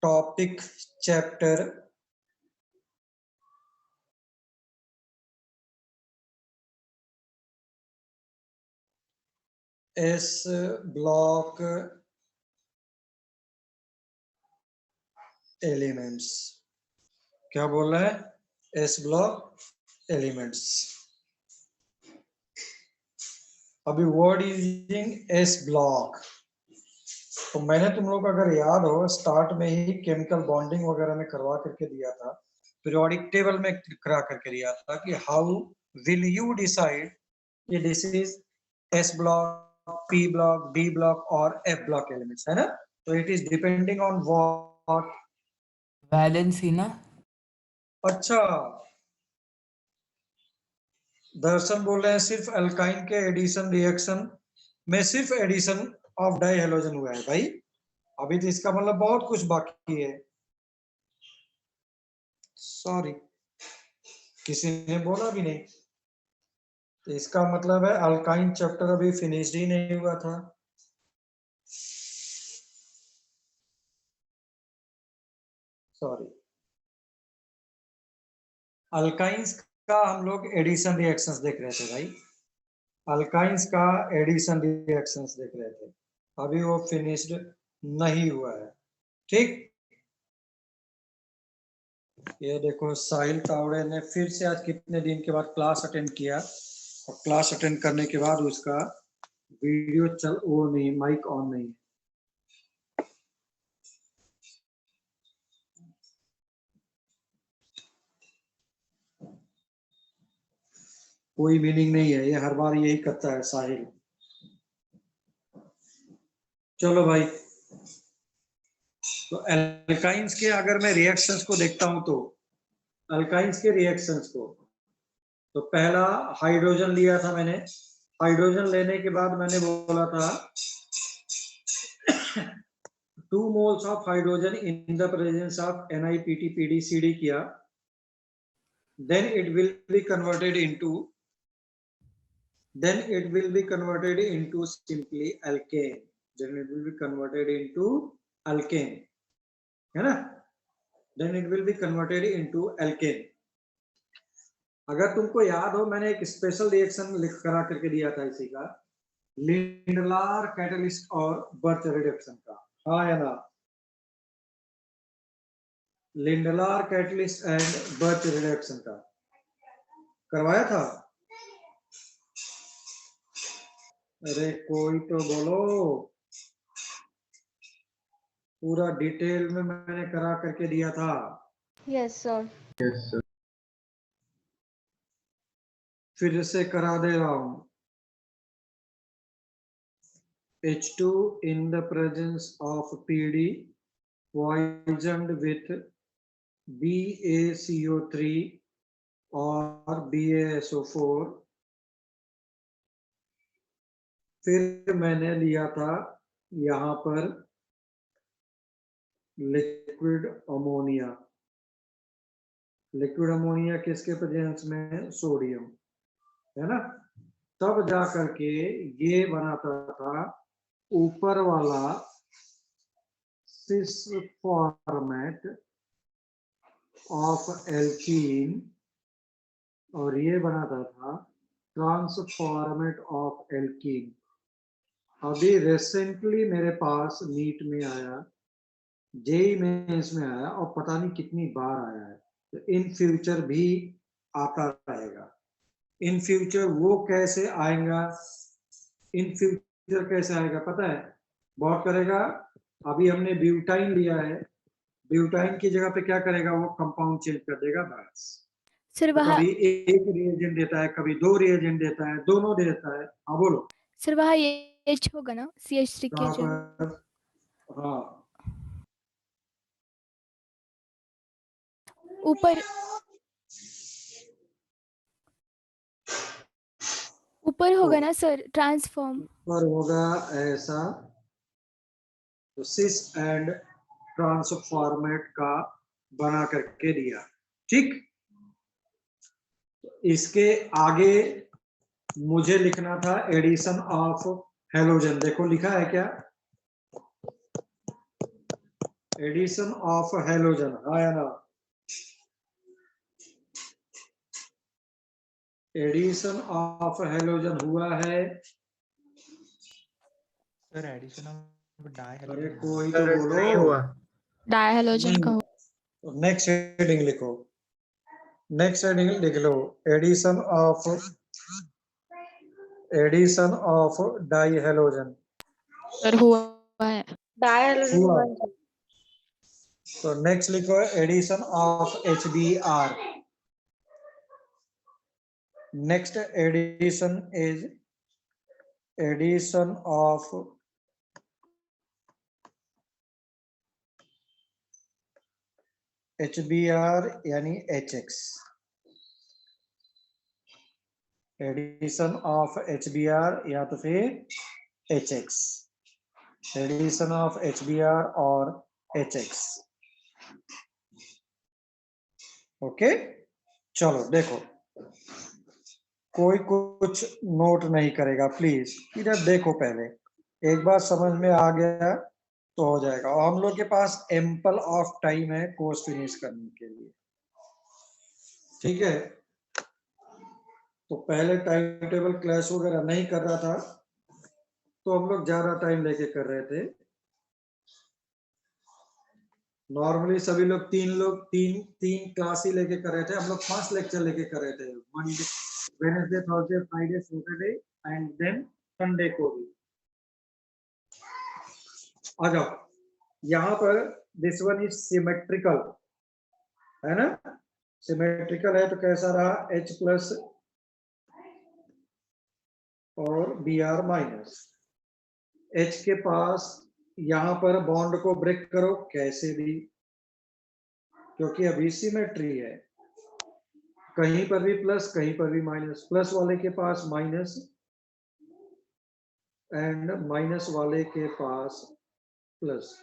Topic chapter S block elements. क्या बोल रहा है? S block elements. अभी वर्ड यूजिंग एस ब्लॉक, तो मैंने तुम लोग अगर याद हो स्टार्ट में ही केमिकल बॉन्डिंग वगैरह में करवा करके दिया था, पीरियोडिक टेबल में करा करके दिया था कि हाउ विल यू डिसाइड कि this is S block, P block, D block और एफ ब्लॉक एलिमेंट्स, है ना? तो it is depending on what? Valency ना। अच्छा, दर्शन बोल रहे हैं सिर्फ अल्काइन के एडिशन रिएक्शन में सिर्फ एडिशन ऑफ डाई हेलोजन हुआ है। भाई अभी तो इसका मतलब बहुत कुछ बाकी है। सॉरी, किसी ने बोला भी नहीं, तो इसका मतलब है अल्काइन चैप्टर अभी फिनिश्ड ही नहीं हुआ था। सॉरी, अल्काइंस का हम लोग एडिशन रिएक्शंस देख रहे थे भाई, अल्काइंस का एडिशन रिएक्शंस देख रहे थे, अभी वो फिनिश्ड नहीं हुआ है। ठीक, ये देखो साहिल तावड़े ने फिर से आज कितने दिन के बाद क्लास अटेंड किया, और क्लास अटेंड करने के बाद उसका वीडियो चल वो नहीं, माइक ऑन नहीं। कोई मीनिंग नहीं है, ये हर बार यही करता है साहिल। चलो भाई, तो अल्काइंस के अगर मैं रिएक्शंस को देखता हूं तो अल्काइंस के रिएक्शंस को, तो पहला हाइड्रोजन लिया था मैंने, हाइड्रोजन लेने के बाद मैंने बोला था 2 moles of hydrogen in the presence of NiPT_PD_CD किया, then it will be converted into simply alkane, then it will be converted into alkane, है ना? then it will be converted into alkane। अगर तुमको याद हो मैंने एक स्पेशल रिएक्शन लिख करा करके दिया था इसी का, लिंडलार कैटलिस्ट और बर्च रिडक्शन का, हाँ या ना? Lindlar catalyst and birch reduction का करवाया था। अरे कोई तो बोलो, पूरा डिटेल में मैंने करा करके दिया था। Yes sir. Yes sir. फिर से करा दे रहा हूं। H2 in the presence of PD poisoned with BaCO3 और BaSO4। फिर मैंने लिया था यहाँ पर लिक्विड अमोनिया, लिक्विड अमोनिया किसके प्रेजेंस में? सोडियम, है ना? तब जा करके ये बनाता था ऊपर वाला सिस फॉर्मेट ऑफ एल्कीन, और ये बनाता था ट्रांसफॉर्मेट ऑफ एल्कीन। अभी रिसेंटली मेरे पास नीट में आया, जेई मेंस में आया, और पता नहीं कितनी बार आया है, तो इन फ्यूचर भी आता रहेगा। इन फ्यूचर वो कैसे आएगा, इन फ्यूचर कैसे आएगा पता है? बहुत करेगा। अभी हमने ब्यूटाइन लिया है, ब्यूटाइन की जगह पे क्या करेगा? वो कंपाउंड चेंज कर देगा बस। सर तो वहाँ कभी एक रिएजेंट देता है, कभी 2 रिएजेंट देता है, दोनों देता है। हाँ बोलो। सर वहाँ ये H होगा ना CH3 के कहाँ जगह? पर? हाँ, ऊपर ऊपर होगा ना सर ट्रांसफॉर्म? ऊपर होगा ऐसा, तो सिस एंड ट्रांसफॉर्मेट का बना करके दिया। ठीक, इसके आगे मुझे लिखना था एडिशन ऑफ हेलोजन। देखो लिखा है क्या? एडिशन ऑफ हेलोजन, हाँ या ना? एडिशन ऑफ हेलोजन हुआ है? सर एडिशन ऑफ डाई अरे कोई तो बोलो। नहीं हुआ। डायहेलोजन का नेक्स्ट हेडिंग लिखो, नेक्स्ट हेडिंग लिख लो, addition of di halogen sir हुआ है। हुआ। तो नेक्स्ट लिखो addition of HBr। Next addition is addition of HBr यानी HX। एडिशन ऑफ HBr या तो फिर HX, एडिशन ऑफ HBr और HX। ओके, चलो देखो, कोई कुछ नोट नहीं करेगा प्लीज, इधर देखो, पहले एक बार समझ में आ गया तो हो जाएगा। और हम लोग के पास एम्पल ऑफ टाइम है कोर्स फिनिश करने के लिए, ठीक है? तो पहले टाइम टेबल क्लास वगैरह नहीं कर रहा था तो हम लोग ज्यादा टाइम लेके कर रहे थे। नॉर्मली सभी लोग तीन क्लास ही लेके कर रहे थे, हम लोग 5 लेक्चर लेके कर रहे थे, Monday, Wednesday, Thursday, Friday, Saturday and then Sunday को भी। आ जाओ, यहाँ पर दिस वन इज सिमेट्रिकल, है ना? सिमेट्रिकल है तो कैसा रहा? H प्लस और Br माइनस। H के पास यहाँ पर बॉन्ड को ब्रेक करो कैसे भी, क्योंकि अभी सिमेट्री है, कहीं पर भी प्लस कहीं पर भी माइनस, प्लस वाले के पास माइनस एंड माइनस वाले के पास प्लस।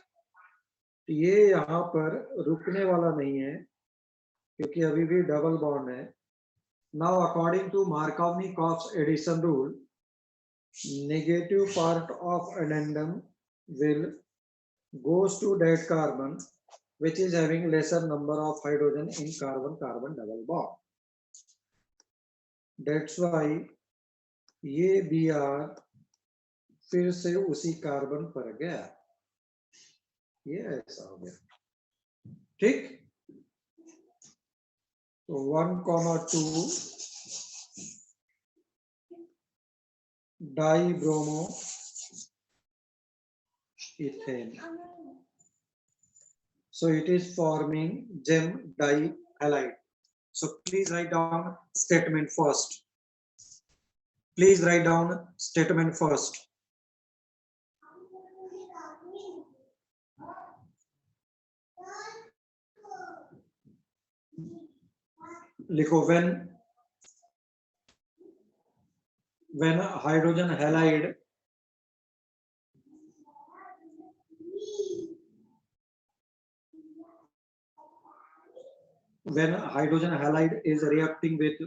ये यहाँ पर रुकने वाला नहीं है क्योंकि अभी भी डबल बॉन्ड है। Now according to Markovnikov's addition rule, negative part of addendum will goes to that carbon which is having lesser number of hydrogen in carbon-carbon double bond. That's why ये Br फिर से उसी carbon पर गया, ये ऐसा हो गया, ठीक? तो 1,2 dibromo ethane. So it is forming gem dihalide. So please write down statement first. Please write down statement first. लिखो when hydrogen halide is reacting with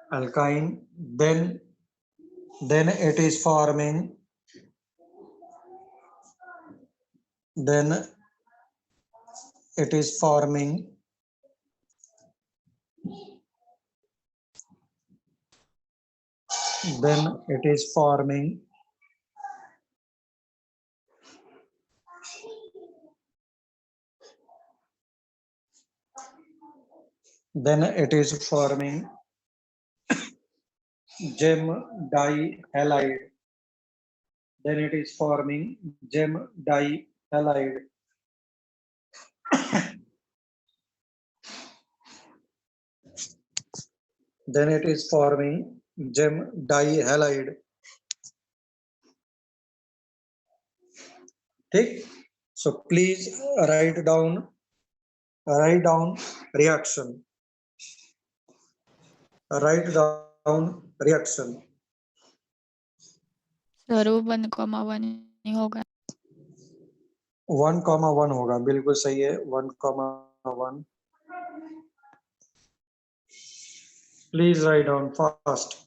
alkyne then it is forming gem dihalide. then it is forming gem dihalide. ठीक? So please write down reaction. Write down reaction. Sir वो 1,1 ही होगा. 1,1 होगा, बिल्कुल सही है. 1,1. Please write down fast.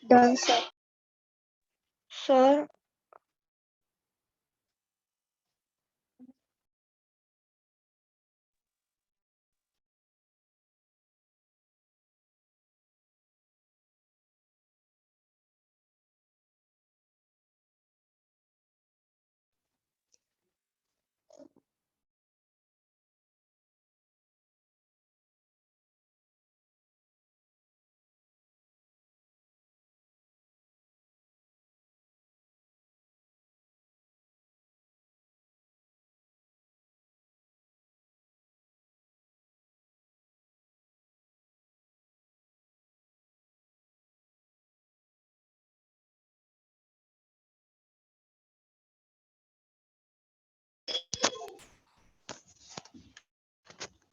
Done, sir. Sir,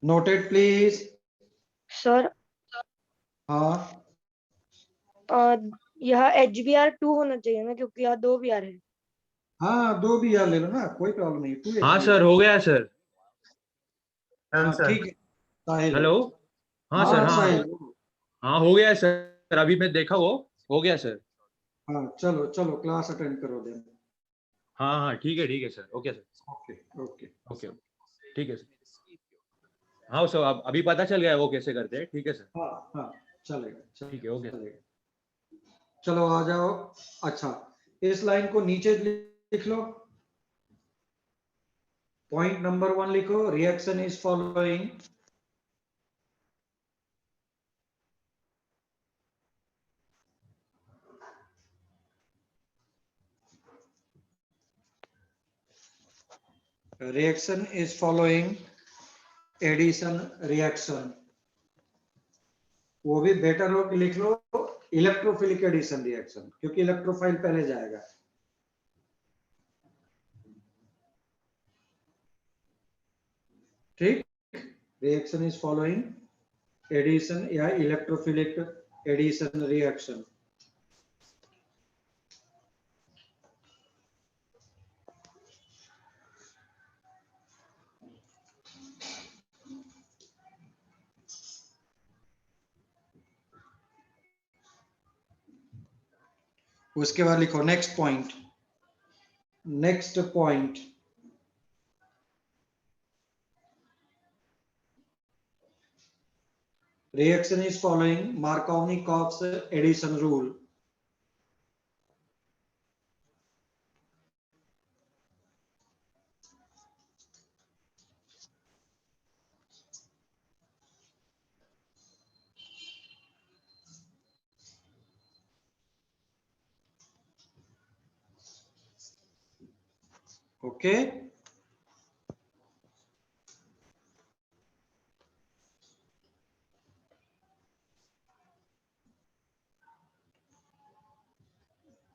Noted, please. sir, हाँ, यहाँ HBr2 होना चाहिए ना, क्योंकि यहाँ 2 Br है. हाँ, 2 भी यार ले लो ना, कोई प्रॉब्लम नहीं. 2 हाँ सर, हो गया सर. हाँ, सर ठीक है. साहिल. हेलो. हाँ सर. हाँ, हाँ साहिल. हाँ हो गया है सर. अभी मैं देखा वो हो गया सर. हाँ, चलो चलो क्लास अटेंड करो देन. हाँ हाँ ठीक है sir. Okay sir. Okay okay. Okay ठीक है सर. हाँ सर, अब अभी पता चल गया है वो कैसे करते हैं. ठीक है सर. हाँ हाँ, चलेगा. ठीक है. ओके. चलेगा. चलो आ जाओ. अच्छा, इस लाइन को नीचे लिख लो. पॉइंट नंबर 1 लिखो. Reaction is following. Reaction is following addition reaction. वो भी बेटर हो कि लिख लो इलेक्ट्रोफिलिक एडिशन रिएक्शन, क्योंकि इलेक्ट्रोफाइल पहले जाएगा. ठीक. रिएक्शन इज फॉलोइंग एडिशन या इलेक्ट्रोफिलिक एडिशन रिएक्शन. उसके बाद लिखो next point. Next point. Reaction is following Markovnikov addition rule. Okay.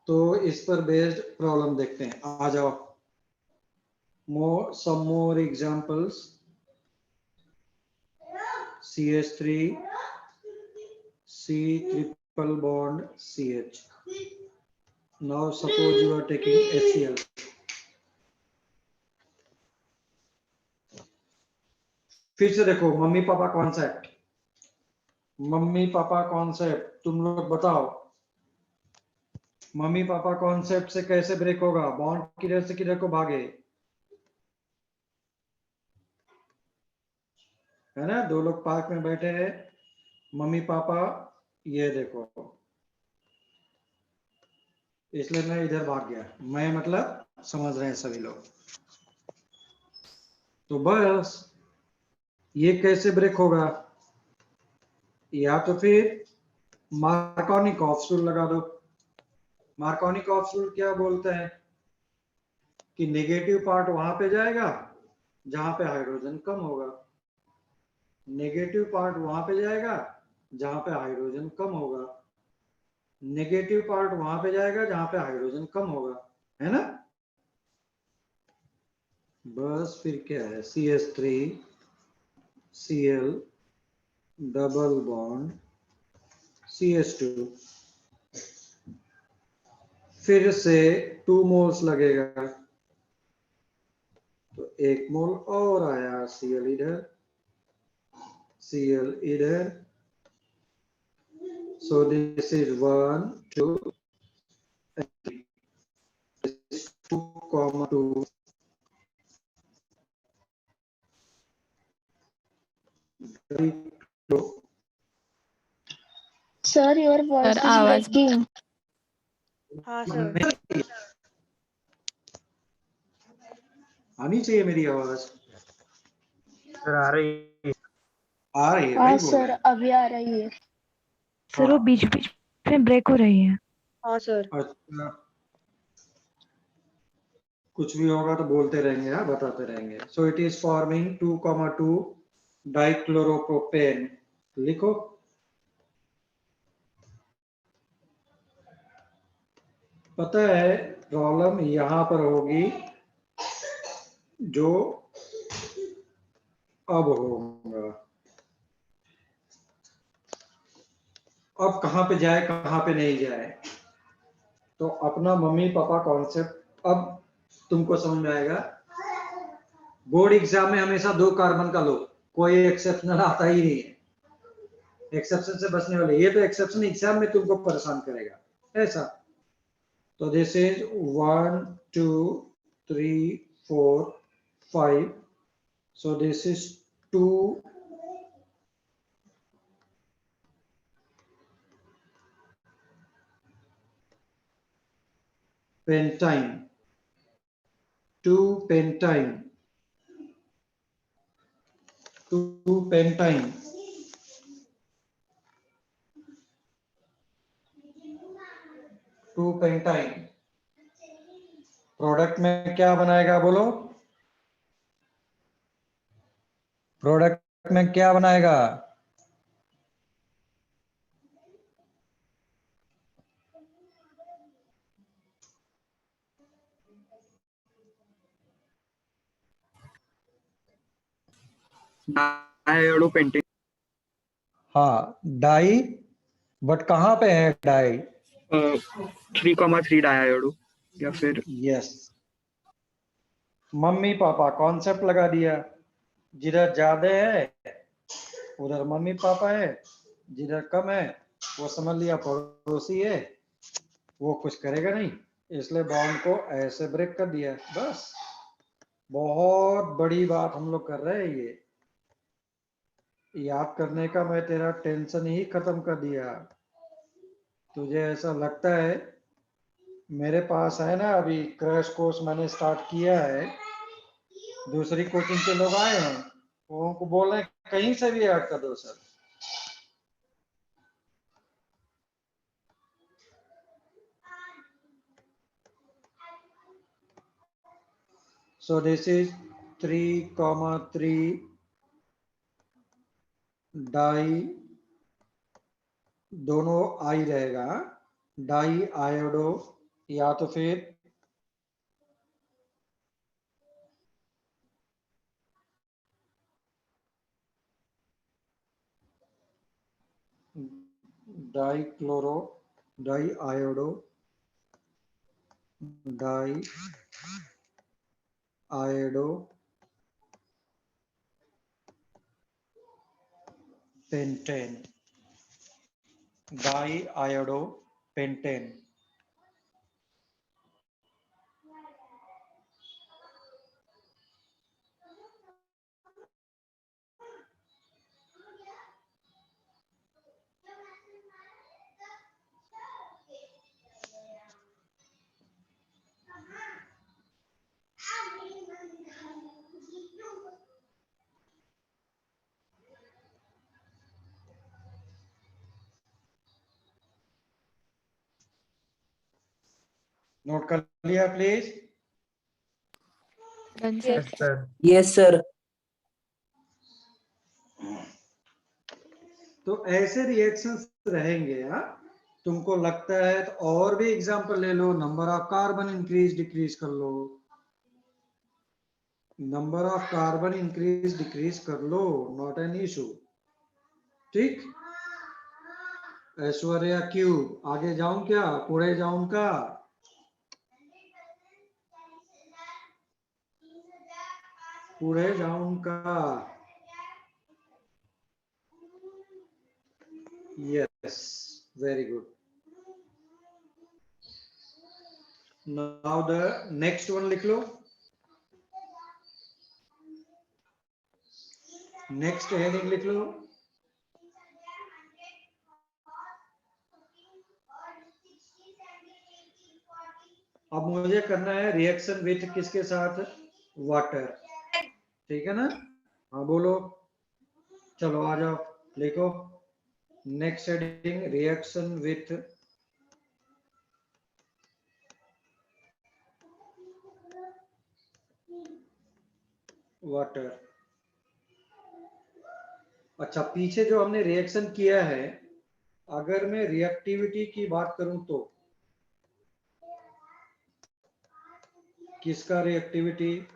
तो इस पर बेस्ड प्रॉब्लम देखते हैं. आ जाओ. Some more examples. CH3 C triple bond CH. Now suppose you are taking HCl. फिर से देखो mummy papa concept. Mummy papa concept तुम लोग बताओ, मम्मी पापा कॉन्सेप्ट से कैसे ब्रेक होगा? बॉन्ड किधर से किधर को भागे, है ना? दो लोग पार्क में बैठे हैं, मम्मी पापा ये देखो, इसलिए मैं इधर भाग गया। मैं मतलब समझ रहे हैं सभी लोग। तो बस ये कैसे ब्रेक होगा? या तो फिर मार्कोनिकॉफ रूल लगा दो। मार्कोनिकॉफ रूल क्या बोलते हैं कि नेगेटिव पार्ट वहां पे जाएगा जहां पे हाइड्रोजन कम होगा, नेगेटिव पार्ट वहां पे जाएगा जहां पे हाइड्रोजन कम होगा, नेगेटिव पार्ट वहां पे जाएगा जहां पे हाइड्रोजन कम होगा, है ना? बस फिर क्या है, CH3 Cl double bond CH2, फिर से 2 मोल्स लगेगा, तो 1 मोल और आया, Cl इधर, Cl इधर, so this is 1 2 2 Sir, your voice sir is आवाज breaking. हाँ सर। आनी चाहिए मेरी आवाज। सर आ रही है। आ रही है हाँ भाई, बोल सर, रहे हैं। अभी आ रही है। सर वो बीच बीच में ब्रेक हो रही है। हाँ सर। अच्छा, कुछ भी होगा तो बोलते रहेंगे, हाँ बताते रहेंगे। सो इट इज फॉर्मिंग 2,2 डाइक्लोरोप्रोपेन, लिखो। पता है प्रॉब्लम यहां पर होगी जो अब होगा। अब कहां पे जाए कहां पे नहीं जाए, तो अपना मम्मी पापा कॉन्सेप्ट अब तुमको समझ में आएगा। बोर्ड एग्जाम में हमेशा 2 कार्बन का लो, कोई एक्सेप्शनल आता ही नहीं है, एक्सेप्शन से बचने वाले। ये तो एक्सेप्शन एग्जाम में तुमको परेशान करेगा ऐसा। तो this is 1 2 3 4 5, so this is 2 pentine, 2 pentine, 2 pentine, product में क्या बनाएगा बोलो? प्रोडक्ट में क्या बनाएगा? डायोडोपेंटेन। हाँ डाई, बट कहां पे है डाई? 3,3 डायोडो या फिर यस, मम्मी पापा कॉन्सेप्ट लगा दिया। जिधर ज्यादा है उधर मम्मी पापा है, जिधर कम है वो समझ लिया पड़ोसी है, वो कुछ करेगा नहीं, इसलिए बॉन्ड को ऐसे ब्रेक कर दिया। बस बहुत बड़ी बात हम लोग कर रहे हैं, ये याद करने का मैं तेरा टेंशन ही खत्म कर दिया। तुझे ऐसा लगता है, मेरे पास है ना अभी क्रैश कोर्स मैंने स्टार्ट किया है, दूसरी कोचिंग के लोग आए हैं, वो उनको बोल रहे हैं कहीं से भी याद कर दो sir. So this is 3,3 di, दोनों आई रहेगा, डाई आयोडो, या तो फिर di chloro, di iodo, di iodo pentane, diiodopentane. Note कर लिया please. Done, sir. Yes, sir. Yes, sir. तो ऐसे रिएक्शंस रहेंगे। हाँ, तुमको लगता है तो और भी एग्जांपल ले लो। Number of carbon increase decrease कर लो, number of carbon increase decrease कर लो, नॉट एन इशू। ठीक, ऐश्वर्या क्यूब। आगे जाऊं क्या, पूरे जाऊं का? पूरे जाऊं का? Yes, very good. Now the next one लिख लो। नेक्स्ट हेडिंग लिख लो। अब मुझे करना है रिएक्शन विथ किसके साथ? वाटर। ठीक है ना? हाँ बोलो, चलो आ जाओ, लिखो। Next heading reaction with water. अच्छा, पीछे जो हमने रिएक्शन किया है, अगर मैं रिएक्टिविटी की बात करूं तो किसका रिएक्टिविटी?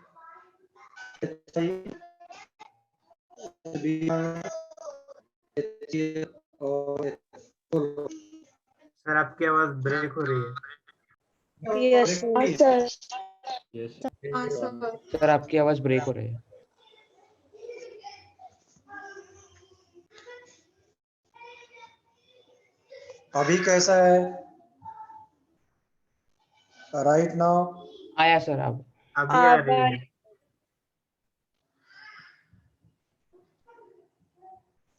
और सर आपकी आवाज ब्रेक हो रही है। Yes, sir. यस सर आपकी आवाज ब्रेक हो रही है। अभी कैसा है? राइट नाउ आया सर अब। अभी आ रही है।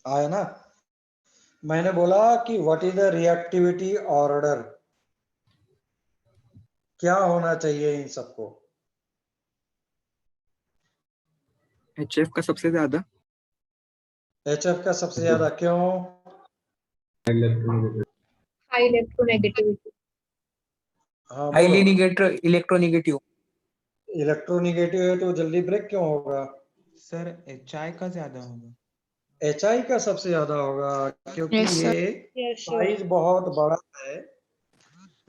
आया ना? मैंने बोला कि what is the reactivity order, क्या होना चाहिए इन सबको? HF का सबसे ज्यादा। HF का सबसे ज्यादा क्यों? High electronegativity. हाँ हाईली बोलो। इलेक्ट्रोनेगेटिव। इलेक्ट्रोनिगेटिव है तो जल्दी ब्रेक क्यों होगा? सर HI का ज्यादा होगा। HI का सबसे ज्यादा होगा क्योंकि Yes, sir. ये Yes, sir. साइज बहुत बड़ा है।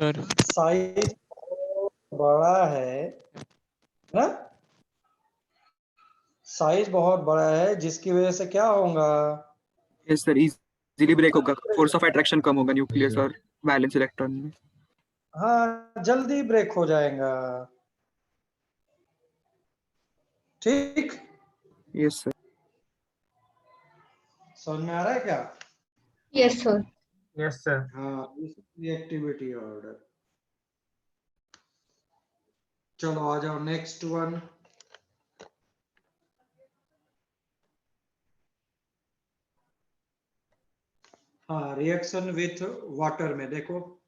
सर साइज बहुत बड़ा है ना? साइज बहुत बड़ा है जिसकी वजह से क्या होगा? यस सर, इजीली ब्रेक होगा, फोर्स ऑफ अट्रैक्शन कम होगा न्यूक्लियस और वैलेंस इलेक्ट्रॉन में। हाँ, जल्दी ब्रेक हो जाएगा। ठीक, यस सर। समझ में आ रहा है क्या? Yes, sir. Yes sir. हाँ, रिएक्टिविटी ऑर्डर। चलो आ जाओ नेक्स्ट वन। हाँ, रिएक्शन विथ वाटर में देखो,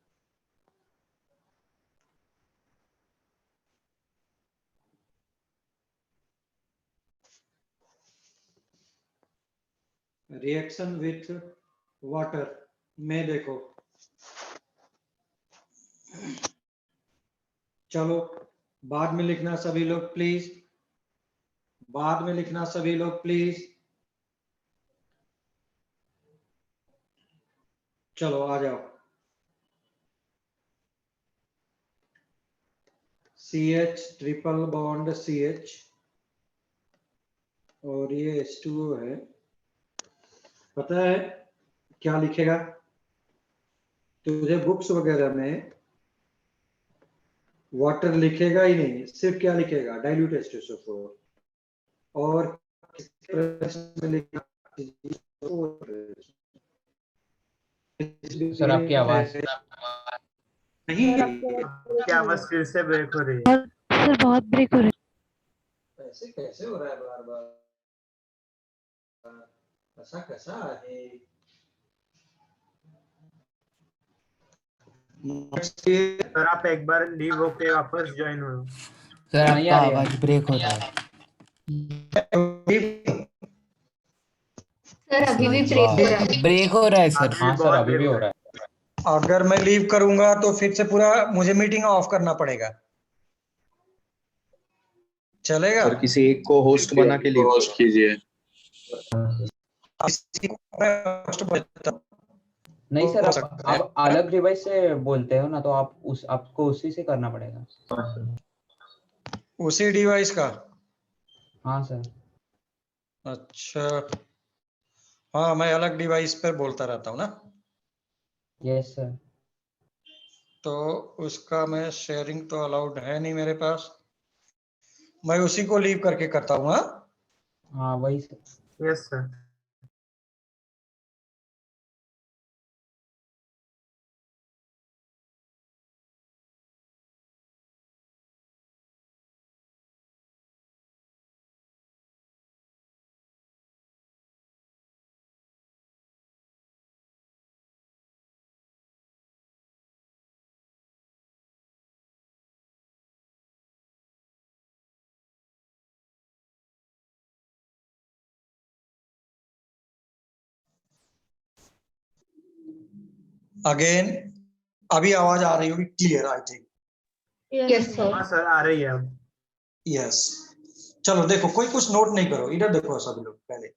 रिएक्शन विथ वाटर में देखो। चलो बाद में लिखना सभी लोग प्लीज, बाद में लिखना सभी लोग प्लीज। चलो आ जाओ। CH ट्रिपल बॉन्ड CH और ये H2O है। पता है क्या लिखेगा? तुझे बुक्स वगैरह में वाटर लिखेगा ही नहीं, सिर्फ क्या लिखेगा? Dilute H2SO4। और प्रश्न में लिखेगा सर आपकी आवाज नहीं आपकी आवाज फिर से ब्रेक हो रही है। सर बहुत ब्रेक हो रहा ऐसे कैसे हो रहा है बार बार, ऐसा कैसा है? सर आप एक बार लीव होके वापस ज्वाइन हो। सर आपका आवाज ब्रेक हो रहा है। सर अभी भी ब्रेक हो रहा है। ब्रेक हो रहा है सर। अभी हाँ सर बहुत अभी भी break हो रहा है। अगर मैं लीव करूंगा तो फिर से पूरा मुझे मीटिंग ऑफ करना पड़ेगा, चलेगा? और किसी एक को होस्ट बना के लीव होस्ट कीजिए। किसी को मैं host बनाता हूं। नहीं सर हो आप सकता है। आप अलग डिवाइस से बोलते हो ना, तो आपको उसी से करना पड़ेगा। उसी डिवाइस का? हाँ सर। अच्छा, हाँ मैं अलग डिवाइस पर बोलता रहता हूँ ना, यस सर। तो उसका मैं शेयरिंग तो अलाउड है नहीं मेरे पास, मैं उसी को लीव करके करता हूँ। हाँ हाँ वही सर। Yes sir. अगेन अभी आवाज आ रही होगी clear I think. Yes sir. हाँ सर आ रही है अब। यस, चलो देखो, कोई कुछ नोट नहीं करो, इधर देखो सभी लोग पहले।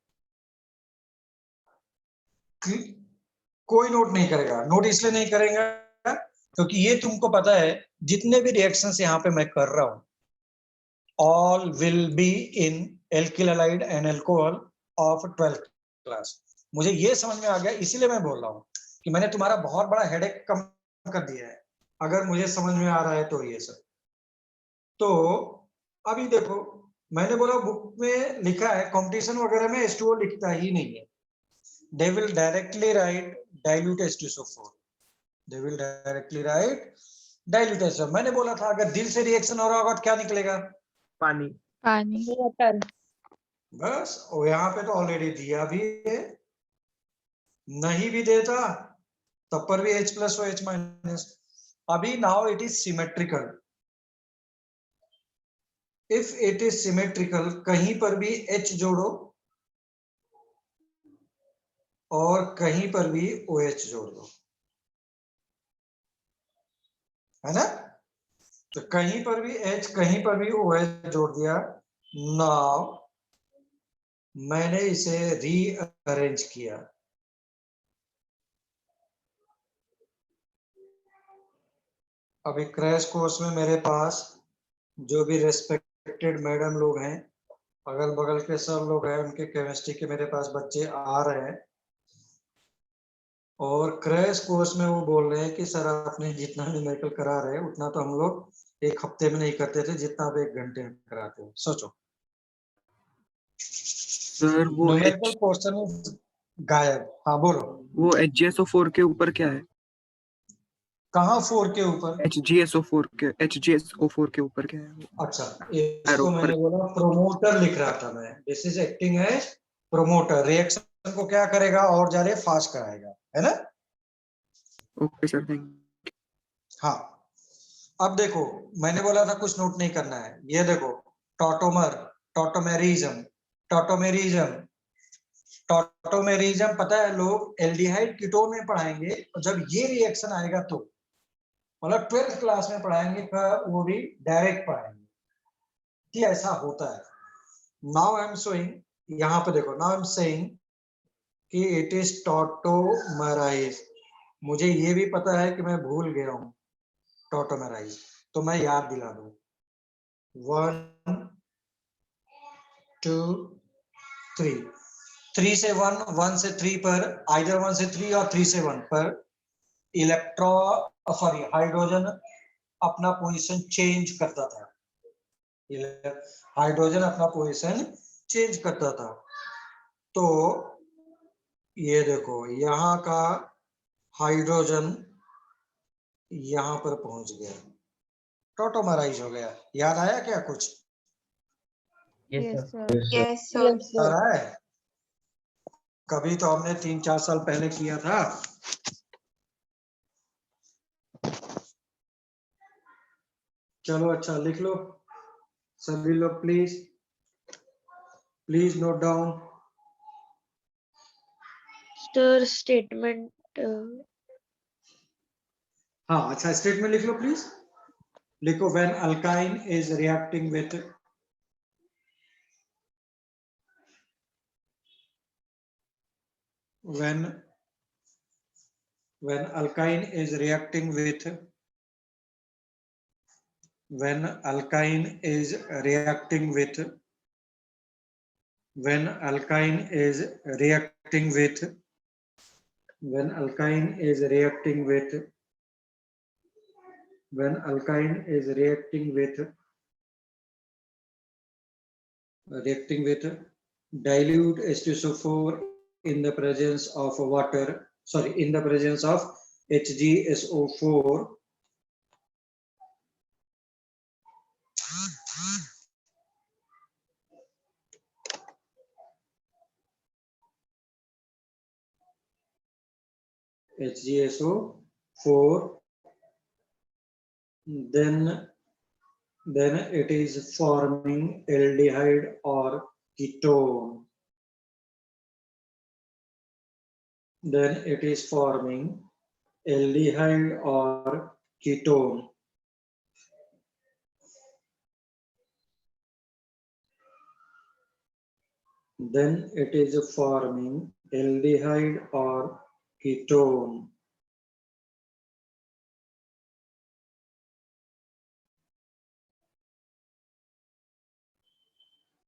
कोई नोट नहीं करेगा, नोट इसलिए नहीं करेगा क्योंकि ये तुमको पता है जितने भी रिएक्शंस यहाँ पे मैं कर रहा हूं all will be in alkyl halide and alcohol of 12th class. मुझे ये समझ में आ गया, इसीलिए मैं बोल रहा हूँ कि मैंने तुम्हारा बहुत बड़ा हेडेक कम कर दिया है, अगर मुझे समझ में आ रहा है तो ये सब। तो अभी देखो, मैंने बोला बुक में लिखा है कंपटीशन वगैरह में H2O लिखता ही नहीं है, they will directly write dilute H2SO4, they will directly write dilute H2SO4। मैंने बोला था अगर दिल से रिएक्शन हो रहा होगा तो क्या निकलेगा? पानी। पानी। वाटर। बस, और यहाँ पे तो ऑलरेडी दिया भी है, नहीं भी देता तब पर भी H+ और H-। अभी now it is symmetrical, if it is symmetrical कहीं पर भी H जोड़ो और कहीं पर भी OH जोड़ दो, है ना? तो कहीं पर भी H कहीं पर भी OH जोड़ दिया। नाउ मैंने इसे रीअरेंज किया, अभी क्रैश कोर्स में मेरे पास जो भी रेस्पेक्टेड मैडम लोग हैं, अगल बगल के सब लोग हैं, उनके केमिस्ट्री के मेरे पास बच्चे आ रहे हैं और क्रैश कोर्स में वो बोल रहे हैं कि सर आपने जितना न्यूमेरिकल करा रहे हैं उतना तो हम लोग एक हफ्ते में नहीं करते थे जितना आप 1 घंटे में कराते हो। सोचो, सर वो न्यूमेरिकल क्वेश्चन गायब। हाँ बोलो। वो HgSO4 के ऊपर क्या है? कहाँ 4 के ऊपर? HgSO4 के ऊपर क्या है? अच्छा, इसको मैंने बोला प्रोमोटर लिख रहा था मैं, this is acting as promoter, reaction को क्या करेगा और ज्यादा फास्ट कराएगा, है ना? Okay sir, thank. हाँ, अब देखो मैंने बोला था कुछ नोट नहीं करना है, ये देखो टॉटोमर, टॉटोमेरिज्म, टॉटोमेरिज्म, टॉटोमेरिज्म पता है लोग एल्डिहाइड कीटोन में पढ़ाएंगे, और जब ये रिएक्शन आएगा तो मतलब 12th क्लास में पढ़ाएंगे, वो भी डायरेक्ट पढ़ाएंगे कि ऐसा होता है। नाउ आई एम शोइंग, यहाँ पे देखो, नाउ आई एम सेइंग कि इट इज टॉटोमेराइज। मुझे ये भी पता है कि मैं भूल गया हूँ टॉटोमेराइज, तो मैं याद दिला दूं। 1 2 3, 3 से 1, 1 से 3 पर, आइदर 1 से 3 और 3 से 1 पर हाइड्रोजन अपना पोजीशन चेंज करता था, हाइड्रोजन अपना पोजीशन चेंज करता था। तो ये देखो यहाँ का हाइड्रोजन यहां पर पहुंच गया, टॉटोमराइज हो गया। याद आया क्या कुछ? Yes, sir. Yes, sir. आ रहा है? कभी तो हमने 3-4 साल पहले किया था। चलो अच्छा लिख लो सभी लोग, please note down. Sir, statement. हाँ अच्छा, स्टेटमेंट लिख लो प्लीज। लिखो when alkyne is reacting with when alkyne is reacting with when alkyne is reacting with when alkyne is reacting with when alkyne is reacting with when alkyne is reacting with dilute H2SO4 in the presence of water, sorry, in the presence of HgSO4, then it is forming aldehyde or ketone. Then it is forming aldehyde or ketone. Then it is forming aldehyde or ketone.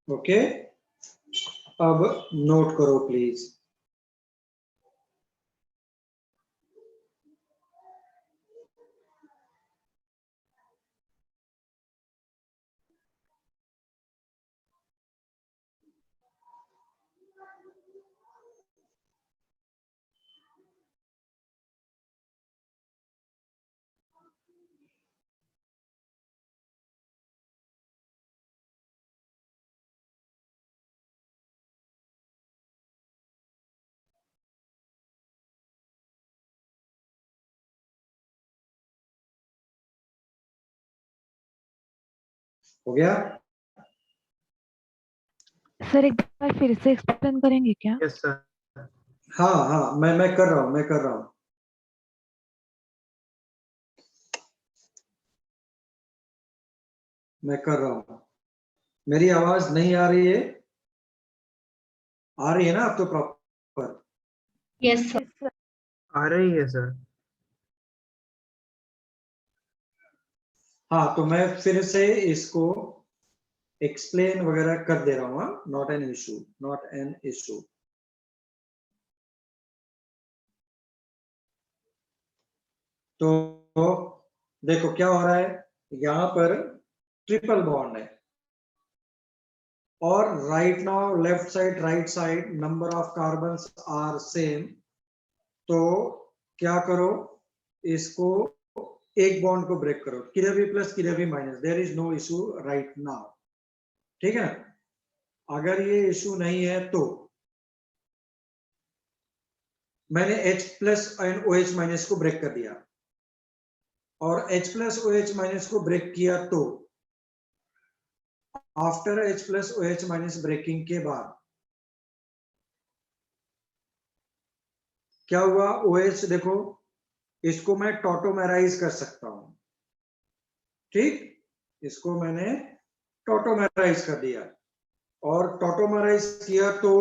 Okay, अब note करो please. हो गया? Sir एक बार फिर से explain करेंगे क्या? Yes sir. हाँ हाँ, मैं कर रहा हूँ, मैं कर रहा हूँ। मैं कर रहा हूँ। मेरी आवाज नहीं आ रही है? आ रही है ना अब तो प्रॉपर? Yes, sir. आ रही है सर। हाँ तो मैं फिर से इसको एक्सप्लेन वगैरह कर दे रहा हूँ। Not an issue, not an issue. तो देखो क्या हो रहा है, यहां पर ट्रिपल बॉन्ड है और right now left side right side number of carbons are same. तो क्या करो, इसको एक बॉन्ड को ब्रेक करो, किधर भी प्लस किधर भी minus, there is no issue right now. ठीक है, अगर ये इशू नहीं है तो मैंने H plus and OH minus को ब्रेक कर दिया और H प्लस OH माइनस को ब्रेक किया तो after H plus OH minus breaking के बाद क्या हुआ, OH देखो इसको मैं टॉटोमेराइज कर सकता हूं। ठीक, इसको मैंने टॉटोमेराइज कर दिया और टॉटोमेराइज किया तो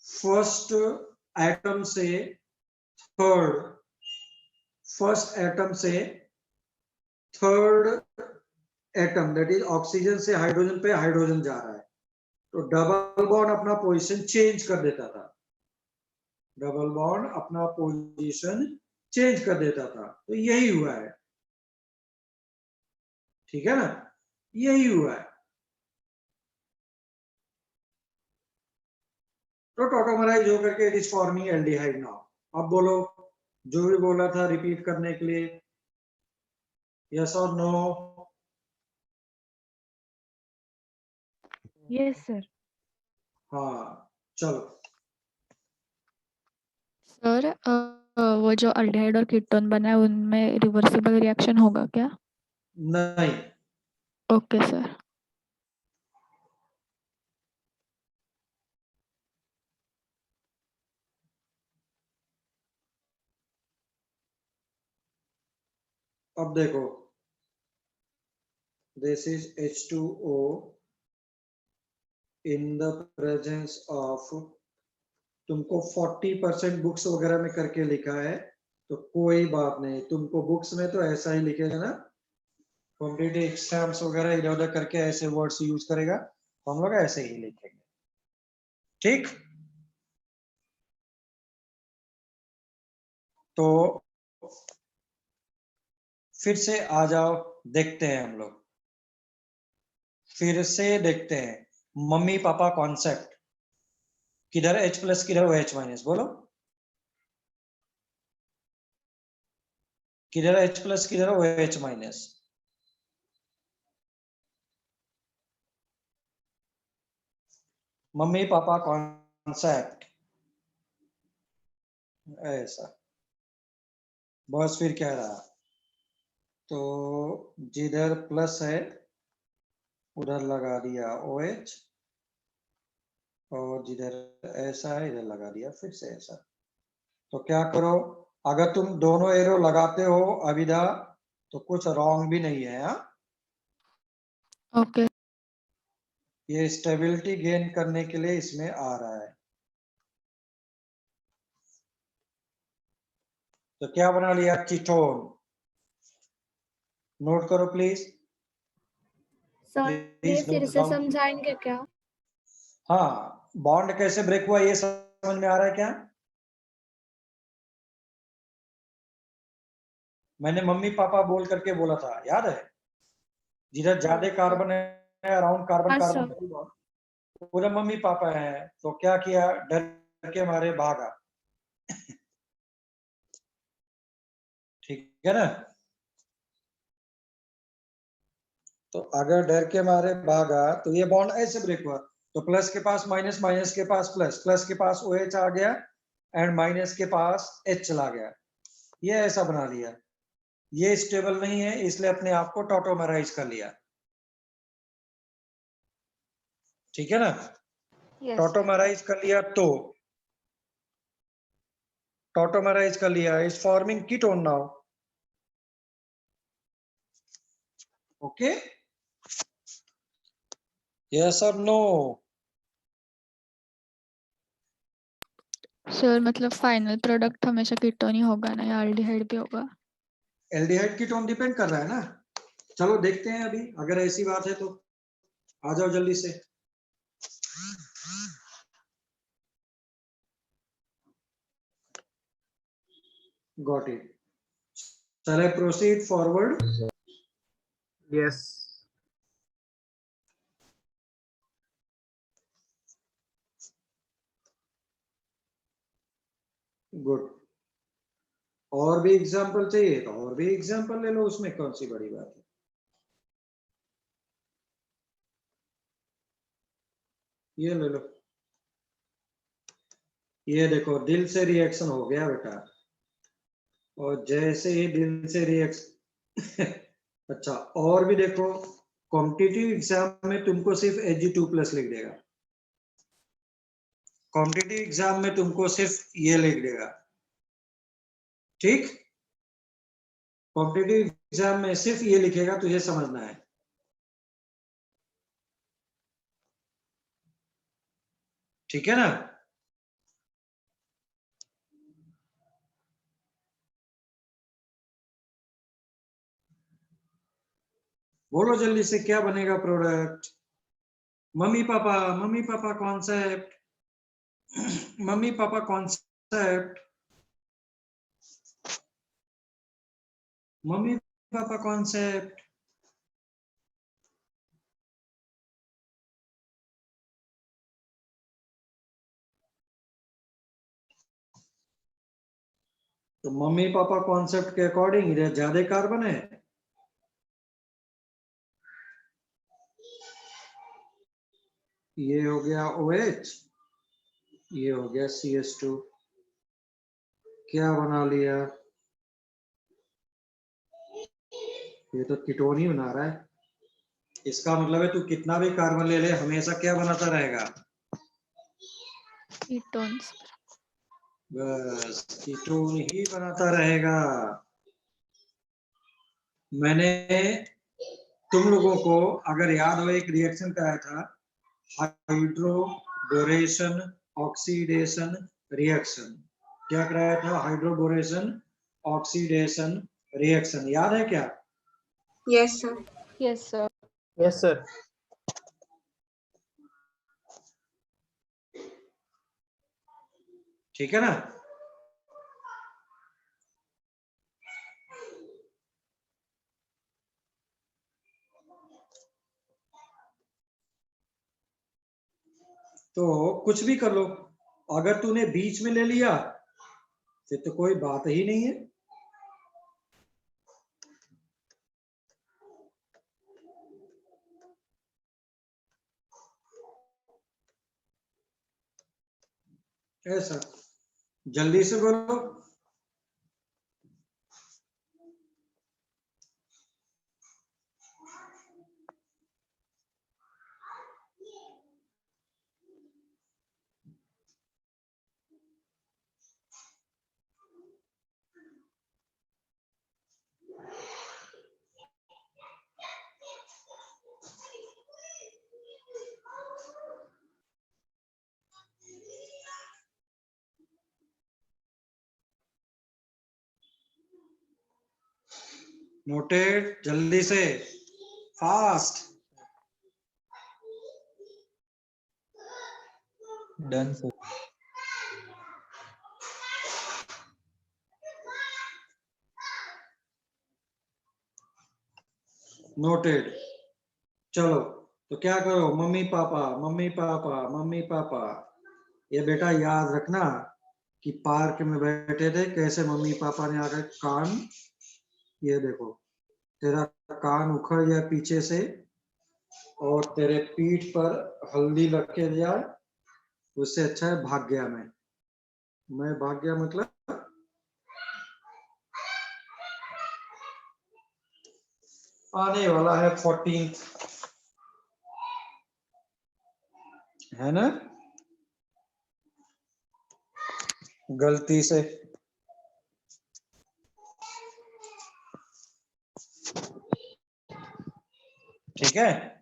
फर्स्ट एटम से third atom that is oxygen से हाइड्रोजन पे हाइड्रोजन जा रहा है, तो डबल बॉन्ड अपना पोजीशन चेंज कर देता था। डबल बॉन्ड अपना पोजीशन चेंज कर देता था, तो यही हुआ है। ठीक है ना, यही हुआ है। तो टॉटोमराइज होकर के it is forming aldehyde now. अब बोलो जो भी बोला था रिपीट करने के लिए, यस और नो? Yes sir. हाँ चलो। सर वो जो अल्डिहाइड और कीटोन बना है उनमें रिवर्सिबल रिएक्शन होगा क्या? नहीं। Okay sir. अब देखो, this is H2O in the presence of, तुमको 40% बुक्स वगैरह में करके लिखा है तो कोई बात नहीं, तुमको बुक्स में तो ऐसा ही लिखेगा ना, कॉम्पिटिटिव एग्जाम्स वगैरह इधर उधर करके ऐसे वर्ड्स यूज करेगा तो हम लोग ऐसे ही लिखेंगे, ठीक? तो फिर से आ जाओ, देखते हैं हम लोग, फिर से देखते हैं मम्मी पापा कॉन्सेप्ट। किधर H प्लस किधर OH माइनस, बोलो किधर H प्लस किधर OH minus? Mummy papa concept ऐसा, बस फिर क्या रहा, तो जिधर प्लस है उधर लगा दिया OH और जिधर ऐसा है इधर लगा दिया फिर से ऐसा। तो क्या करो, अगर तुम दोनों एरो लगाते हो अविदा तो कुछ रॉन्ग भी नहीं है। हाँ, ओके ये स्टेबिलिटी गेन करने के लिए इसमें आ रहा है। तो क्या बना लिया, कीटोन। नोट करो प्लीज, सर ये प्लीज फिर नोट से डाउन। समझाएंगे क्या? हाँ, बॉन्ड कैसे ब्रेक हुआ ये समझ में आ रहा है क्या? मैंने मम्मी पापा बोल करके बोला था, याद है? जिधर ज्यादा कार्बन है, अराउंड कार्बन हाँ कार्बन सर। पूरा मम्मी पापा है, तो क्या किया, डर के मारे भागा। ठीक है ना? तो अगर डर के मारे भागा तो ये बॉन्ड ऐसे ब्रेक हुआ, तो प्लस के पास माइनस, माइनस के पास प्लस, प्लस के पास OH आ गया एंड माइनस के पास H चला गया, ये ऐसा बना लिया। ये स्टेबल नहीं है इसलिए अपने आप को टॉटोमराइज कर लिया, ठीक है ना? यस। टॉटोमराइज कर लिया तो टॉटोमराइज कर लिया, is forming ketone now. Okay, yes और नो? सर मतलब फाइनल प्रोडक्ट हमेशा कीटोन ही होगा ना या अल्डिहाइड भी होगा? एल्डिहाइड कीटोन डिपेंड कर रहा है ना। चलो देखते हैं अभी, अगर ऐसी बात है तो आ जाओ जल्दी से। Got it. Shall I proceed forward? Yes. Good. और भी एग्जांपल चाहिए तो और भी एग्जांपल ले लो, उसमें कौन सी बड़ी बात है। ये ले लो, ये देखो दिल से रिएक्शन हो गया बेटा, और जैसे ही दिल से रिएक्शन अच्छा, और भी देखो, कॉम्पिटिटिव एग्जाम में तुमको सिर्फ Ag2+ लिख देगा, कॉम्पिटिटिव एग्जाम में तुमको सिर्फ ये लिख देगा, ठीक? कॉम्पिटिटिव एग्जाम में सिर्फ ये लिखेगा, तुझे समझना है, ठीक है ना? बोलो जल्दी से, क्या बनेगा product? Mummy papa concept, mummy papa concept, mummy papa concept. तो मम्मी पापा कॉन्सेप्ट के अकॉर्डिंग इधर ज्यादा कार्बन है, ये हो गया OH, ये हो गया CH2, क्या बना लिया, ये तो कीटोन ही बना रहा है। इसका मतलब है तू कितना भी कार्बन ले ले हमेशा क्या बनाता रहेगा, कीटोन्स। बस कीटोन ही बनाता रहेगा। मैंने तुम लोगों को अगर याद हो एक रिएक्शन कराया था, हाइड्रोबोरेशन ऑक्सीडेशन रिएक्शन। क्या कराया था? हाइड्रोबोरेशन ऑक्सीडेशन रिएक्शन, याद है क्या? Yes, sir. Yes, sir. Yes sir. ठीक है ना? तो कुछ भी कर लो, अगर तूने बीच में ले लिया फिर तो कोई बात ही नहीं है। ऐसा जल्दी से बोलो। नोटेड, जल्दी से, फास्ट। Done sir. नोटेड। चलो तो क्या करो, mummy papa mummy papa mummy papa, ये बेटा याद रखना कि पार्क में बैठे थे, कैसे मम्मी पापा ने आकर कान, ये देखो तेरा कान उखड़ गया पीछे से और तेरे पीठ पर हल्दी लग के जाए, उससे अच्छा है भाग गया मैं भाग गया मतलब आने वाला है 14th, है ना? गलती से ठीक है।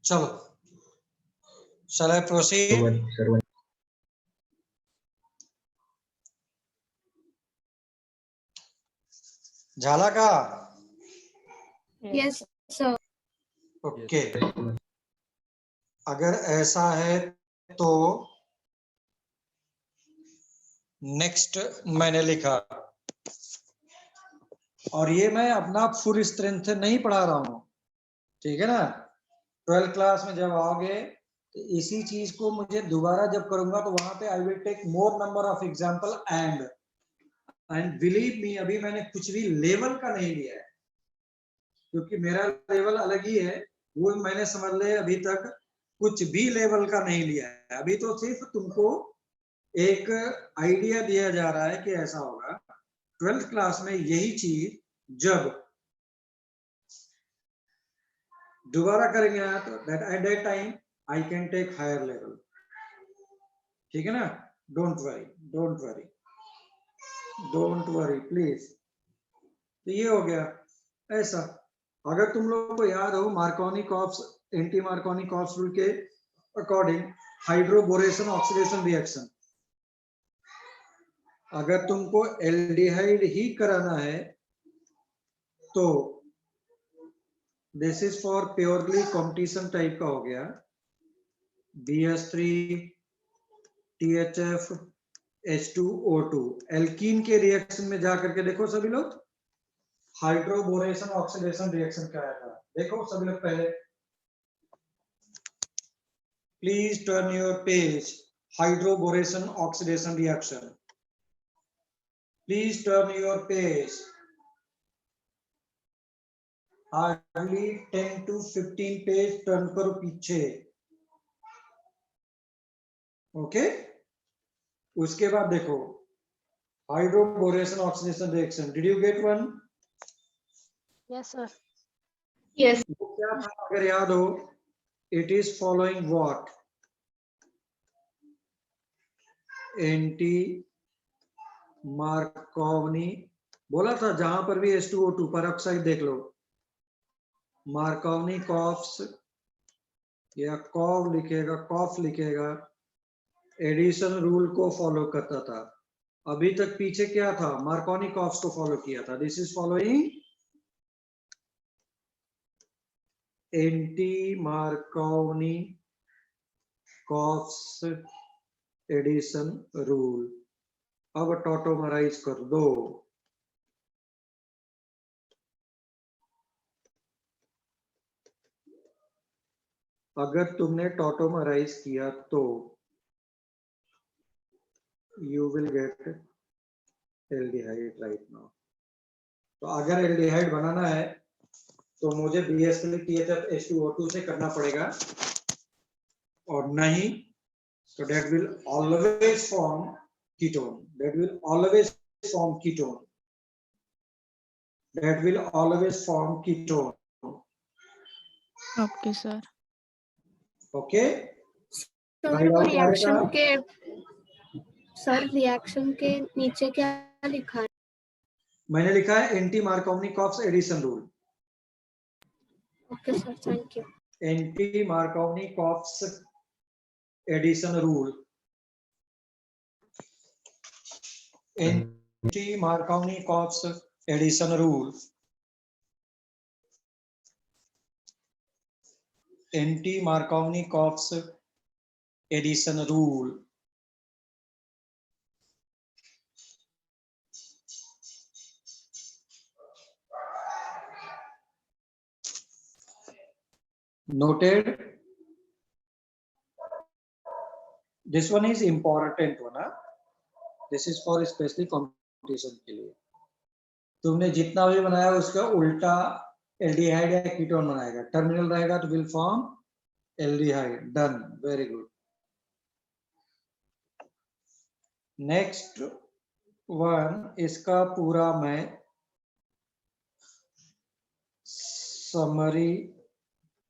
चलो, shall I proceed? झाला का? Yes, sir. ओके। अगर ऐसा है तो नेक्स्ट मैंने लिखा, और ये मैं अपना फुल स्ट्रेंथ नहीं पढ़ा रहा हूं, ठीक है ना? 12th क्लास में जब आओगे तो इसी चीज को मुझे दोबारा जब करूंगा तो वहां पे I will take more number of example and believe me, अभी मैंने कुछ भी लेवल का नहीं लिया है क्योंकि मेरा लेवल अलग ही है, वो मैंने समझ ले अभी तक कुछ भी लेवल का नहीं लिया है। अभी तो सिर्फ तुमको एक आइडिया दिया जा रहा है कि ऐसा होगा। 12th क्लास में यही चीज जब दोबारा करेंगे ना तो at that time I can take higher level, ठीक है ना? Don't worry please. तो ये हो गया ऐसा। अगर तुम लोगों को याद हो मार्कोनी-कॉप्स, एंटी मार्कोनी-कॉप्स रूल के अकॉर्डिंग हाइड्रोबोरेशन ऑक्सीडेशन रिएक्शन, अगर तुमको एल्डिहाइड ही कराना है तो this is for purely competition type का हो गया, BH3 THF H2O2। एल्कीन के रिएक्शन में जा करके देखो सभी लोग, हाइड्रोबोरेशन ऑक्सीडेशन रिएक्शन क्या आया था, देखो सभी लोग पहले, please turn your page, hydroboration oxidation reaction, please turn your page, hardly 10 to 15 page turn करो पीछे, ओके। उसके बाद देखो hydroboration oxidation reaction, did you get one? Yes sir. Yes. वो क्या था अगर याद हो, it is following what, anti Markovnikov बोला था, जहां पर भी H2O2 पेरोक्साइड देख लो, मार्कोवनी कॉफ्स या कॉव लिखेगा, कॉफ लिखेगा, एडिशन रूल को फॉलो करता था। अभी तक पीछे क्या था, मार्कोनी कॉफ्स को फॉलो किया था। This is following anti Markovnikov's addition rule. अब टॉटोमराइज कर दो, अगर तुमने टॉटोमराइज किया तो you will get aldehyde right now. तो अगर एल्डिहाइड बनाना है तो मुझे BH3 THF H2O2 से करना पड़ेगा, और नहीं तो that will always form ketone, that will always form ketone, that will always form ketone, okay sir. okay। Sir Write वो out रिएक्शन करेगा। के, सर रिएक्शन के नीचे क्या लिखा है? मैंने लिखा है anti Markovnikov's addition rule, okay sir, thank you. Anti Markovnikov's addition rule, anti Markovnikov's addition rule, anti Markovnikov's addition rule. Noted? This one is important one, huh? This is for especially competition के लिए। तुमने जितना भी बनाया उसका उल्टा aldehyde या ketone बनाएगा, टर्मिनल रहेगा तो will form aldehyde. Done, very good. Next one, इसका पूरा मैं समरी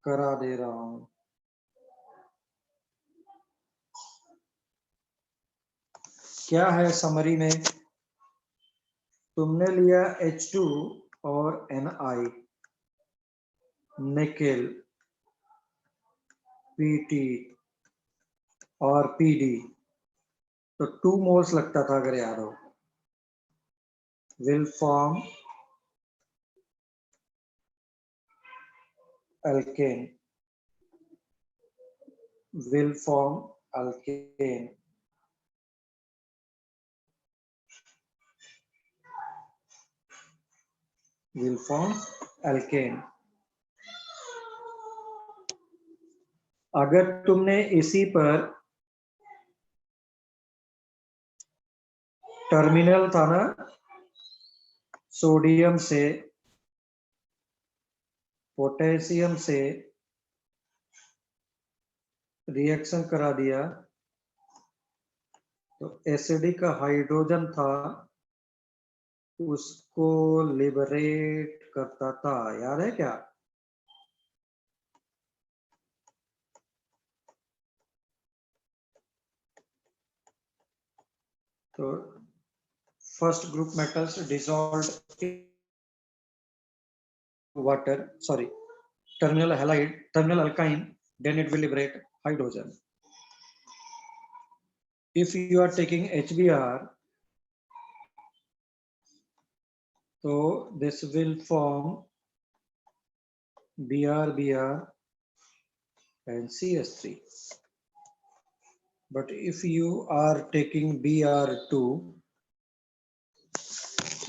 करा दे रहा हूं। क्या है समरी में, तुमने लिया H2 और Ni, निकेल, Pt और Pd, तो 2 मोल्स लगता था अगर याद हो, will form alkane, will form alkane, will form alkane। अगर तुमने इसी पर टर्मिनल था ना, सोडियम से पोटेशियम से रिएक्शन करा दिया तो एसिडिक हाइड्रोजन था, उसको लिबरेट करता था, याद है क्या? तो first group metals dissolved in water, sorry, terminal halide, terminal alkyne, then it will liberate hydrogen. If you are taking HBr, तो this will form Br and CS3. But if you are taking Br2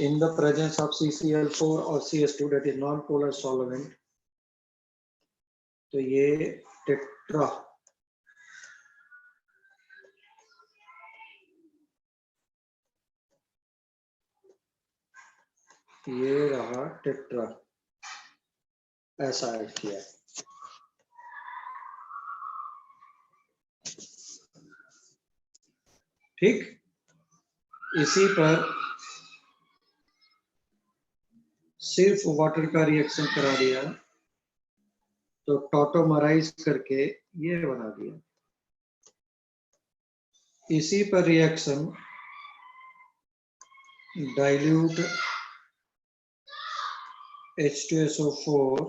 in the presence of CCl4 or CS2, that is non-polar solvent, तो ये tetra ये रहा tetra, ऐसा add किया। ठीक, इसी पर सिर्फ वाटर का रिएक्शन करा दिया तो टॉटोमराइज करके ये बना दिया। इसी पर reaction dilute H2SO4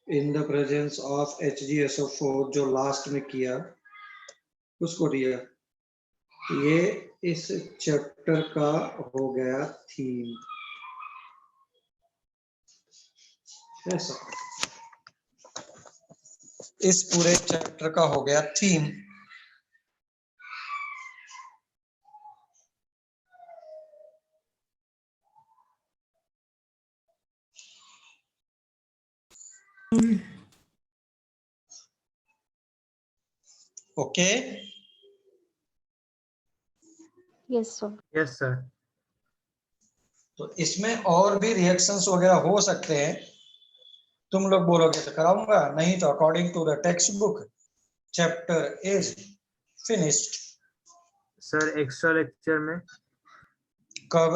in the presence of HgSO4 जो लास्ट में किया उसको दिया। ये इस चैप्टर का हो गया थीम। ऐसा इस पूरे चैप्टर का हो गया theme. Okay, yes sir. Yes sir. तो इसमें और भी रिएक्शंस वगैरह हो सकते हैं। तुम लोग बोलोगे तो कराऊंगा, नहीं तो according to the text book chapter is finished. Sir extra lecture में कब?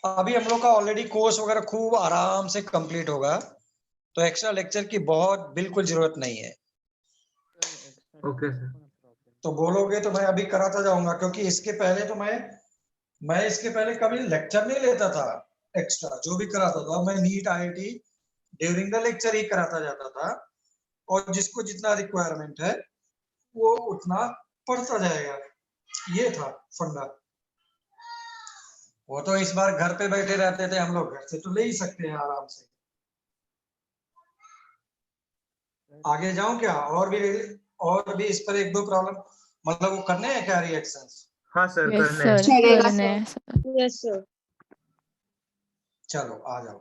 अभी हम लोग का ऑलरेडी कोर्स वगैरह खूब आराम से कंप्लीट होगा, तो एक्स्ट्रा लेक्चर की बहुत बिल्कुल जरूरत नहीं है। Okay sir. तो बोलोगे तो मैं अभी कराता जाऊंगा, क्योंकि इसके पहले तो मैं इसके पहले कभी लेक्चर नहीं लेता था। एक्स्ट्रा जो भी कराता था मैं NEET IIT during the lecture ही कराता जाता था, और जिसको जितना रिक्वायरमेंट है वो उतना पढ़ता जाएगा। ये था फंडा। वो तो इस बार घर पे बैठे रहते थे हम लोग, घर से तो ले ही सकते हैं आराम से। आगे जाऊं क्या? और भी इस पर एक दो प्रॉब्लम मतलब वो करने हैं क्या रिएक्शंस? हाँ सर यस करने हैं। सर, करने हैं सर। Yes sir. चलो आ जाओ।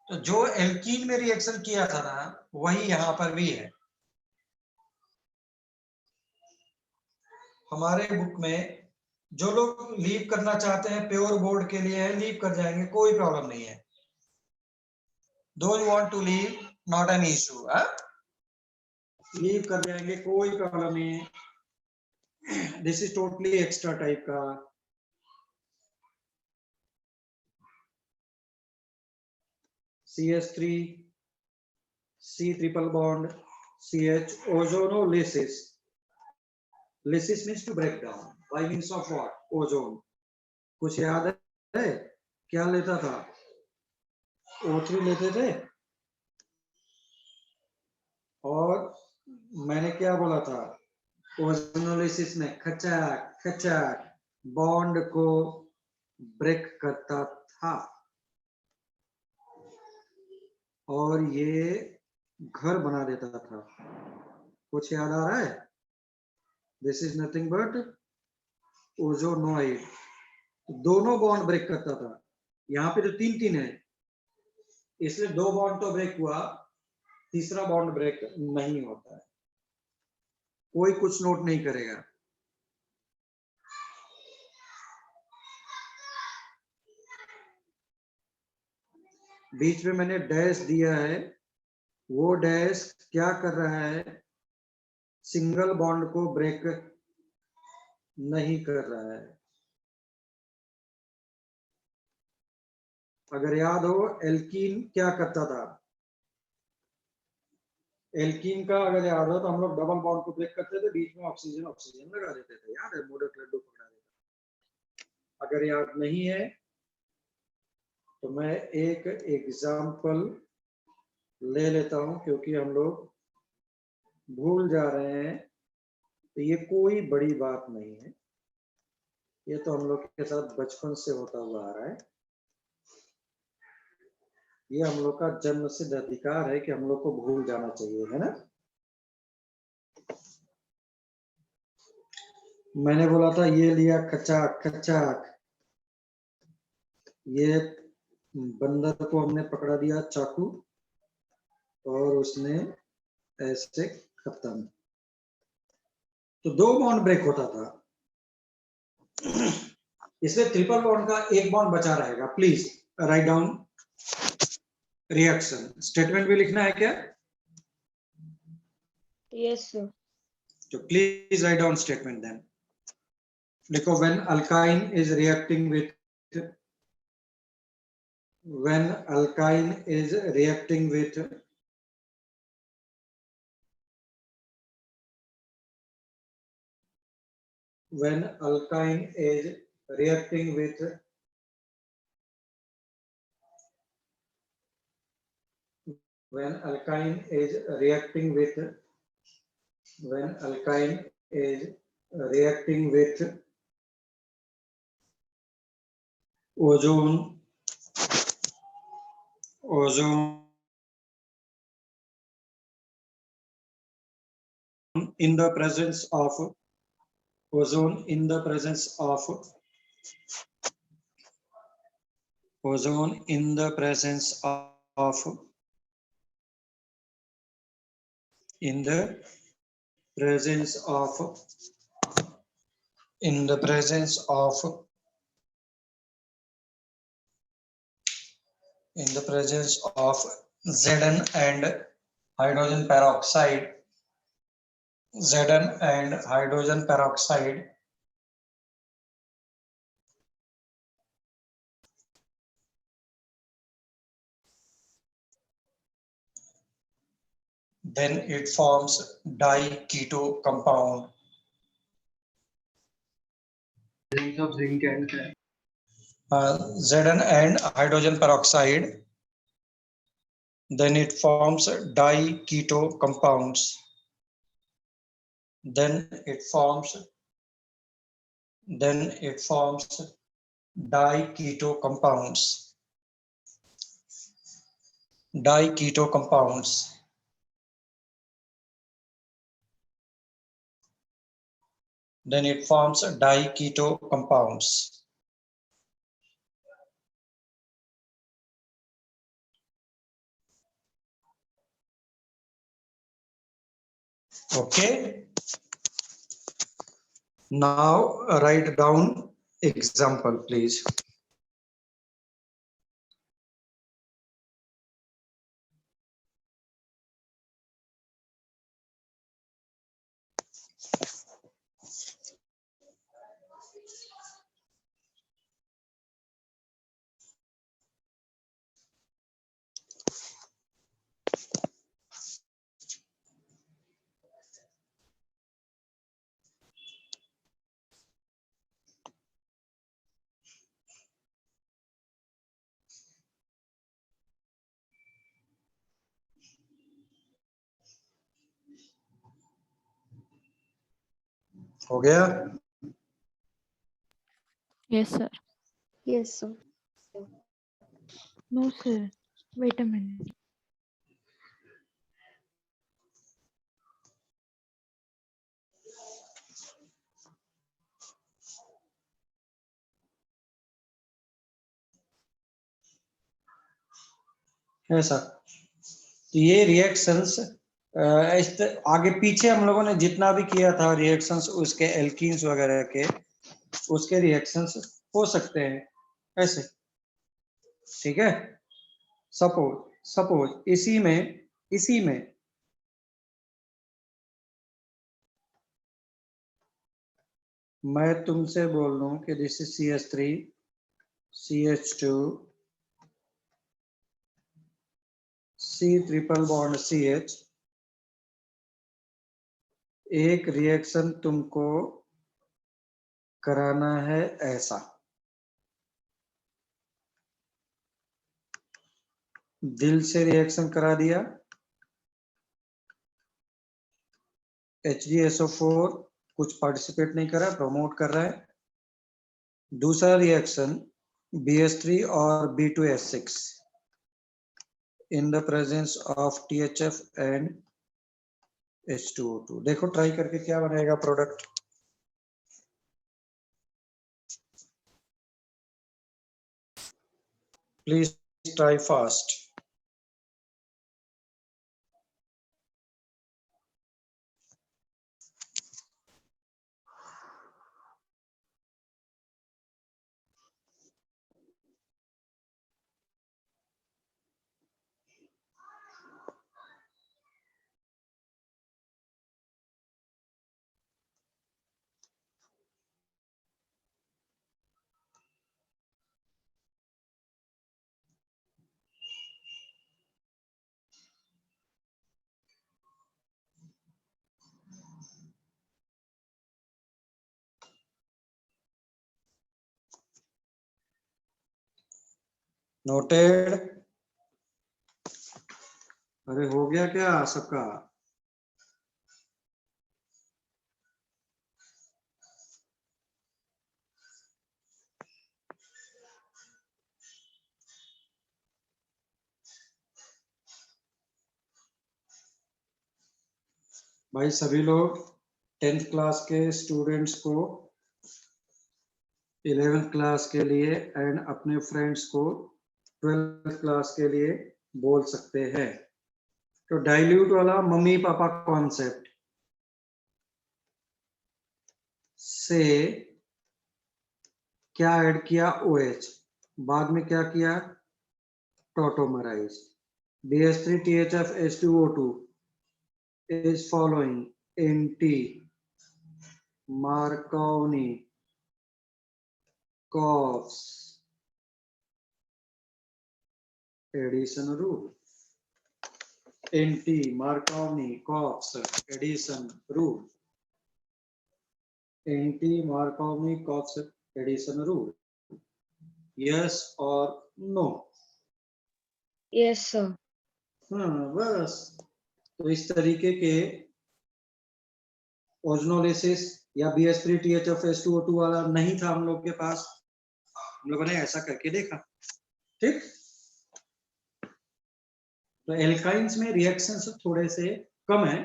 तो जो एल्कीन में रिएक्शन किया था ना, वही यहां पर भी है। हमारे बुक में जो लोग लीव करना चाहते हैं प्योर बोर्ड के लिए है, लीव कर जाएंगे, कोई प्रॉब्लम नहीं है। Those who want to leave, not an issue, leave कर जाएंगे, कोई प्रॉब्लम नहीं है। This is totally extra type का। CS3 C triple bond CH ozonolysis. Lysis means to break down by means of what? Ozone. कुछ याद है क्या लेता था? O3 लेते थे, और मैंने क्या बोला था? ओजोनोलिसिस में खचाक खचाक बॉन्ड को ब्रेक करता था, और ये घर बना देता था। कुछ याद आ रहा है? This is nothing but ozonide. दोनों बॉन्ड ब्रेक करता था। यहाँ पे तो 3 है, इसलिए 2 बॉन्ड तो ब्रेक हुआ, तीसरा बॉन्ड ब्रेक नहीं होता है। कोई कुछ नोट नहीं करेगा। बीच में मैंने डैश दिया है, वो डैश क्या कर रहा है? सिंगल बॉन्ड को ब्रेक नहीं कर रहा है। अगर याद हो, एल्कीन क्या करता था? एल्कीन का अगर याद हो तो हम लोग डबल बॉन्ड को ब्रेक करते थे, बीच में ऑक्सीजन लगा देते थे। याद है? मोडक लड्डू पकड़ा देता। अगर याद नहीं है तो मैं एक एग्जाम्पल ले लेता हूं, क्योंकि हम लोग भूल जा रहे हैं। तो ये कोई बड़ी बात नहीं है। ये तो हम लोग के साथ बचपन से होता हुआ आ रहा है। ये हम लोग का जन्म सिद्ध अधिकार है कि हम लोग को भूल जाना चाहिए, है ना। मैंने बोला था ये लिया खचाक खचाक, ये बंदर को हमने पकड़ा दिया चाकू और उसने ऐसे खत्म। तो 2 बॉन्ड ब्रेक होता था, इसलिए ट्रिपल बॉन्ड का एक बॉन्ड बचा रहेगा। Please write down reaction. Statement भी लिखना है क्या? Yes sir. तो please write down statement then. देखो, when alkyne is reacting with when alkyne is reacting with when alkyne is reacting with when alkyne is reacting with when alkyne is reacting with ozone in the presence of ozone in the presence of ozone in the presence of in the presence of in the presence of in the presence of Zn and hydrogen peroxide, Zn and hydrogen peroxide, then it forms di-keto compound. of zinc and Zn and hydrogen peroxide, then it forms di-keto compounds. Then it forms di-keto compounds. Di-keto compounds. Then it forms di-keto compounds. Okay. Now write down example, please. हो गया? Yes sir. Yes sir. No, sir. Wait a minute. ऐसा। तो ये reactions आगे पीछे हम लोगों ने जितना भी किया था रिएक्शंस उसके एल्कीन्स वगैरह के, उसके रिएक्शंस हो सकते हैं ऐसे, ठीक है। सपोज इसी में मैं तुमसे बोल दूं कि this is CH3 CH2 C triple bond CH, एक रिएक्शन तुमको कराना है ऐसा। दिल से रिएक्शन करा दिया, HgSO4 कुछ पार्टिसिपेट नहीं कर रहा, प्रमोट कर रहा है, दूसरा रिएक्शन BH3 और B2S6 in the presence of THF and H2O2. देखो ट्राई करके क्या बनेगा product. Please try fast. Noted. अरे हो गया क्या सबका? भाई सभी लोग 10th क्लास के स्टूडेंट्स को 11th क्लास के लिए एंड अपने फ्रेंड्स को 12th क्लास के लिए बोल सकते हैं। तो डाइल्यूट वाला मम्मी पापा कॉन्सेप्ट से क्या ऐड किया? OH, बाद में क्या किया? टॉटोमराइज। BH3 THF H2O2 is following NT Marconi Cox addition rule. NT Marconi Cox addition rule. NT Marconi Cox addition rule. Yes or no? Yes, sir. हाँ बस। तो इस तरीके के ओजोनोलिसिस या BH3 THF H2O2 वाला नहीं था हम लोग के पास, हम लोगों ने ऐसा करके देखा। ठीक, तो एल्काइंस में रिएक्शंस थोड़े से कम है,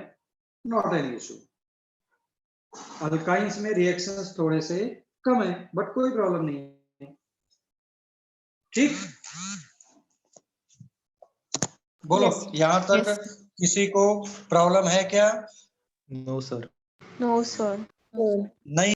नॉट एन इशू। अल्काइंस में रिएक्शंस थोड़े से कम है बट कोई प्रॉब्लम नहीं है। ठीक, बोलो Yes. यहां तक Yes. किसी को प्रॉब्लम है क्या? No sir. No, sir. नहीं